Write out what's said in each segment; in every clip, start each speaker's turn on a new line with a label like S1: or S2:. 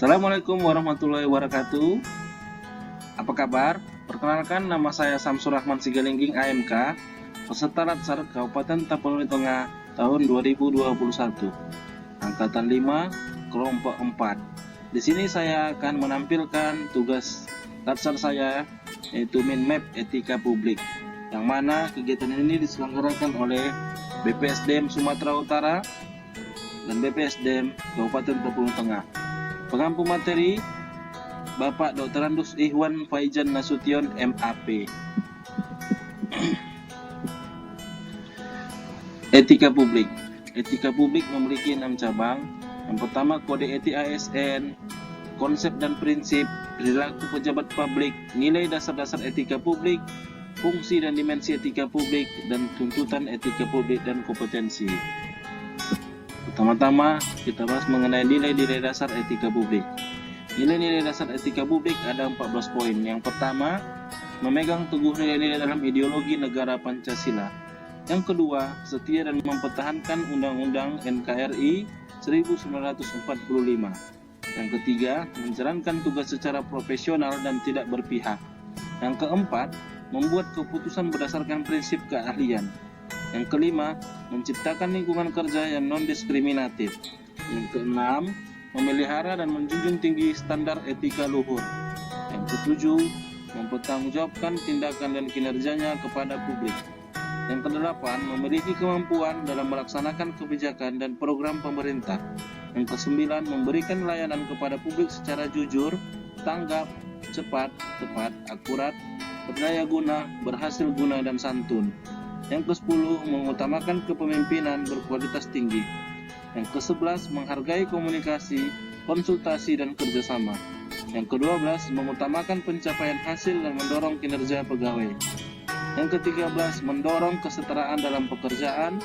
S1: Assalamualaikum warahmatullahi wabarakatuh. Apa kabar? Perkenalkan, nama saya Samsur Rahman Sigalingging AMK, peserta Latsar Kabupaten Tapanuli Tengah tahun 2021, angkatan 5, kelompok 4. Di sini saya akan menampilkan tugas Latsar saya, yaitu Minmap Etika Publik, yang mana kegiatan ini diselenggarakan oleh BPSDM Sumatera Utara dan BPSDM Kabupaten Tapanuli Tengah. Pengampu materi Bapak Dr. Andus Ihwan Faizan Nasution MAP. Etika publik. Etika publik memiliki 6 cabang. Yang pertama, kode etik ASN, konsep dan prinsip, perilaku pejabat publik, nilai dasar-dasar etika publik, fungsi dan dimensi etika publik, dan tuntutan etika publik dan kompetensi. Pertama-tama kita bahas mengenai nilai-nilai dasar etika publik. Nilai-nilai dasar etika publik ada 14 poin. Yang pertama, memegang teguh nilai-nilai dalam ideologi negara Pancasila. Yang kedua, setia dan mempertahankan Undang-Undang NKRI 1945. Yang ketiga, menjalankan tugas secara profesional dan tidak berpihak. Yang keempat, membuat keputusan berdasarkan prinsip keahlian. Yang kelima, menciptakan lingkungan kerja yang non-diskriminatif. Yang keenam, memelihara dan menjunjung tinggi standar etika luhur. Yang ketujuh, mempertanggungjawabkan tindakan dan kinerjanya kepada publik. Yang kedelapan, memiliki kemampuan dalam melaksanakan kebijakan dan program pemerintah. Yang kesembilan, memberikan layanan kepada publik secara jujur, tanggap, cepat, tepat, akurat, berdaya guna, berhasil guna, dan santun. Yang ke-10, mengutamakan kepemimpinan berkualitas tinggi. Yang ke-11, menghargai komunikasi, konsultasi, dan kerjasama. Yang ke-12, mengutamakan pencapaian hasil dan mendorong kinerja pegawai. Yang ke-13, mendorong kesetaraan dalam pekerjaan.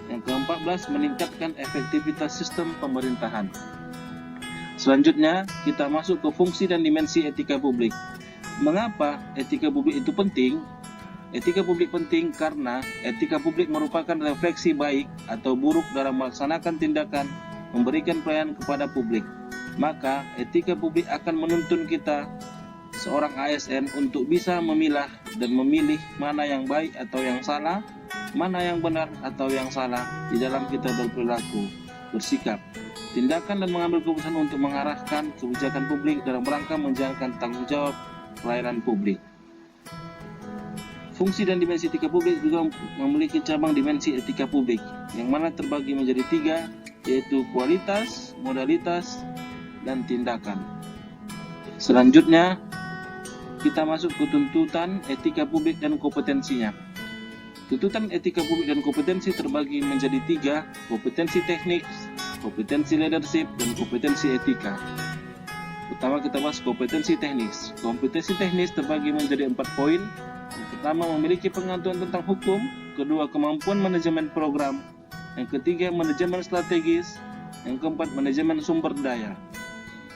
S1: Yang ke-14, meningkatkan efektivitas sistem pemerintahan. Selanjutnya, kita masuk ke fungsi dan dimensi etika publik. Mengapa etika publik itu penting? Etika publik penting karena etika publik merupakan refleksi baik atau buruk dalam melaksanakan tindakan memberikan pelayanan kepada publik. Maka etika publik akan menuntun kita, seorang ASN, untuk bisa memilah dan memilih mana yang baik atau yang salah, mana yang benar atau yang salah di dalam kita berperilaku, bersikap, tindakan, dan mengambil keputusan untuk mengarahkan kebijakan publik dalam rangka menjalankan tanggung jawab pelayanan publik. Fungsi dan dimensi etika publik juga memiliki cabang dimensi etika publik, yang mana terbagi menjadi 3, yaitu kualitas, modalitas, dan tindakan. Selanjutnya, kita masuk ke tuntutan etika publik dan kompetensinya. Tuntutan etika publik dan kompetensi terbagi menjadi 3, kompetensi teknik, kompetensi leadership, dan kompetensi etika. Pertama, kita bahas kompetensi teknis. Kompetensi teknis terbagi menjadi 4 poin. Yang pertama, memiliki pengetahuan tentang hukum. Kedua, kemampuan manajemen program. Yang ketiga, manajemen strategis. Yang keempat, manajemen sumber daya.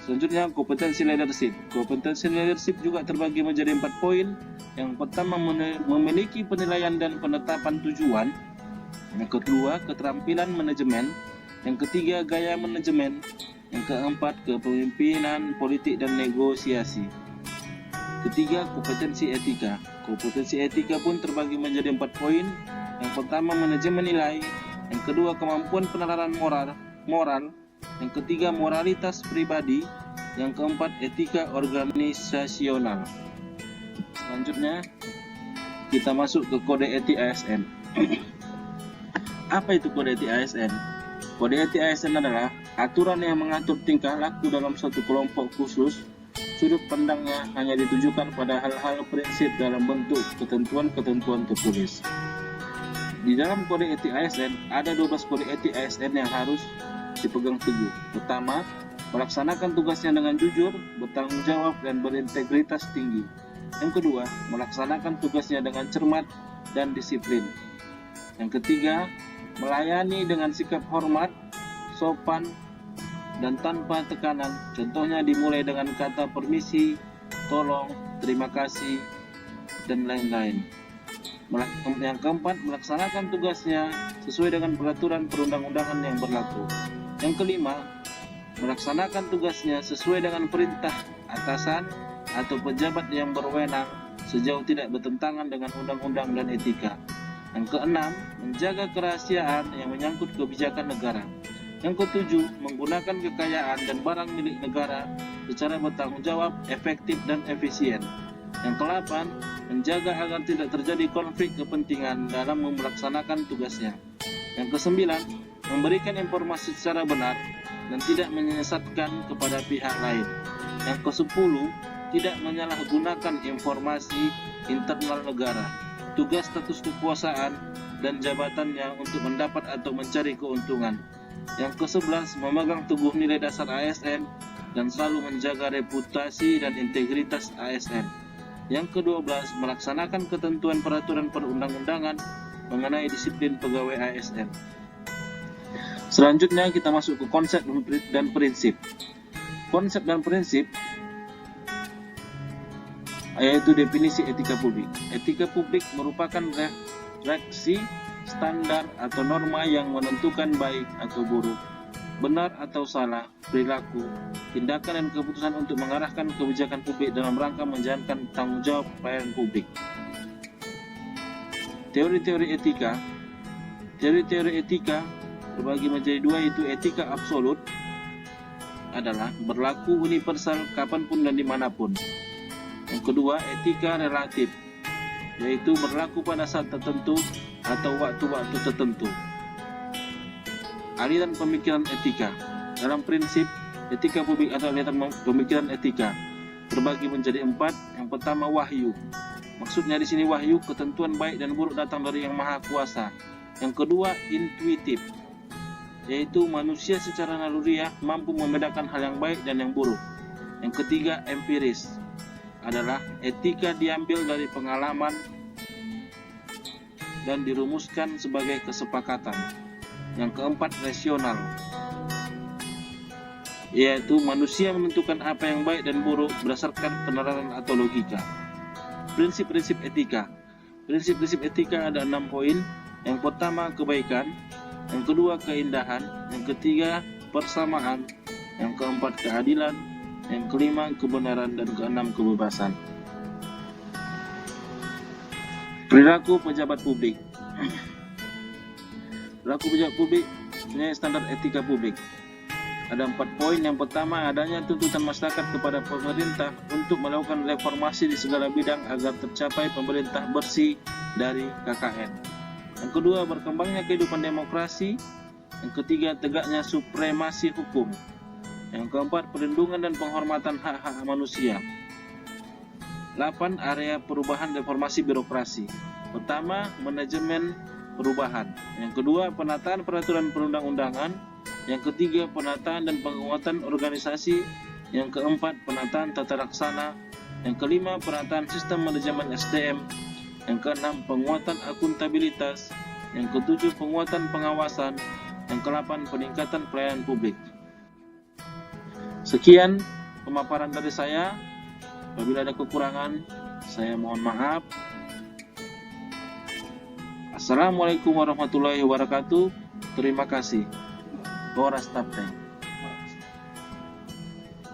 S1: Selanjutnya, kompetensi leadership. Kompetensi leadership juga terbagi menjadi 4 poin. Yang pertama, memiliki penilaian dan penetapan tujuan. Yang kedua, keterampilan manajemen. Yang ketiga, gaya manajemen. Yang keempat, kepemimpinan politik dan negosiasi. Ketiga, kompetensi etika. Kompetensi etika pun terbagi menjadi 4 poin. Yang pertama, manajemen nilai. Yang kedua, kemampuan penalaran moral. Yang ketiga, moralitas pribadi. Yang keempat, etika organisasional. Selanjutnya, kita masuk ke kode etik ASN. Apa itu kode etik ASN? Kode etik ASN adalah aturan yang mengatur tingkah laku dalam suatu kelompok khusus. Sudut pandangnya hanya ditujukan pada hal-hal prinsip dalam bentuk ketentuan-ketentuan tertulis. Di dalam kode etik ASN ada 12 kode etik ASN yang harus dipegang teguh. Pertama, melaksanakan tugasnya dengan jujur, bertanggung jawab, dan berintegritas tinggi. Yang kedua, melaksanakan tugasnya dengan cermat dan disiplin. Yang ketiga, melayani dengan sikap hormat, sopan, dan tanpa tekanan. Contohnya dimulai dengan kata permisi, tolong, terima kasih, dan lain-lain. Yang keempat, melaksanakan tugasnya sesuai dengan peraturan perundang-undangan yang berlaku. Yang kelima, melaksanakan tugasnya sesuai dengan perintah atasan atau pejabat yang berwenang sejauh tidak bertentangan dengan undang-undang dan etika. Yang keenam, menjaga kerahasiaan yang menyangkut kebijakan negara. Yang ketujuh, menggunakan kekayaan dan barang milik negara secara bertanggung jawab, efektif, dan efisien. Yang ke-8, menjaga agar tidak terjadi konflik kepentingan dalam melaksanakan tugasnya. Yang ke-9, memberikan informasi secara benar dan tidak menyesatkan kepada pihak lain. Yang ke-10, tidak menyalahgunakan informasi internal negara, tugas status kekuasaan, dan jabatannya untuk mendapat atau mencari keuntungan. Yang ke-11, memegang teguh nilai dasar ASN dan selalu menjaga reputasi dan integritas ASN. Yang ke-12, melaksanakan ketentuan peraturan perundang-undangan mengenai disiplin pegawai ASN. Selanjutnya kita masuk ke konsep dan prinsip. Konsep dan prinsip yaitu definisi etika publik. Etika publik merupakan refleksi standar atau norma yang menentukan baik atau buruk, benar atau salah, perilaku, tindakan dan keputusan untuk mengarahkan kebijakan publik dalam rangka menjalankan tanggung jawab pelayanan publik. Teori-teori etika. Teori-teori etika terbagi menjadi dua, yaitu etika absolut adalah berlaku universal kapanpun dan dimanapun. Yang kedua, etika relatif, yaitu berlaku pada saat tertentu atau waktu-waktu tertentu. Aliran pemikiran etika. Dalam prinsip, etika publik atau aliran pemikiran etika terbagi menjadi 4. Yang pertama, wahyu. Maksudnya di sini wahyu, ketentuan baik dan buruk datang dari Yang Maha Kuasa. Yang kedua, intuitif, yaitu manusia secara naluriah mampu membedakan hal yang baik dan yang buruk. Yang ketiga, empiris, adalah etika diambil dari pengalaman dan dirumuskan sebagai kesepakatan. Yang keempat, rasional, yaitu manusia menentukan apa yang baik dan buruk berdasarkan penerapan atau logika. Prinsip-prinsip etika. Prinsip-prinsip etika ada 6 poin. Yang pertama, kebaikan. Yang kedua, keindahan. Yang ketiga, persamaan. Yang keempat, keadilan. Yang kelima, kebenaran. Dan keenam, kebebasan. Perilaku pejabat publik. Perilaku pejabat publik punya standar etika publik. Ada 4 poin. Yang pertama, adanya tuntutan masyarakat kepada pemerintah untuk melakukan reformasi di segala bidang agar tercapai pemerintah bersih dari KKN. Yang kedua, berkembangnya kehidupan demokrasi. Yang ketiga, tegaknya supremasi hukum. Yang keempat, perlindungan dan penghormatan hak-hak manusia. 8. Area perubahan reformasi birokrasi. Pertama, manajemen perubahan. Yang kedua, penataan peraturan perundang-undangan. Yang ketiga, penataan dan penguatan organisasi. Yang keempat, penataan tata laksana. Yang kelima, penataan sistem manajemen SDM. Yang keenam, penguatan akuntabilitas. Yang ketujuh, penguatan pengawasan. Yang ke-8, peningkatan pelayanan publik. Sekian pemaparan dari saya. Apabila ada kekurangan, saya mohon maaf. Assalamualaikum warahmatullahi wabarakatuh. Terima kasih. Boras Tapteng.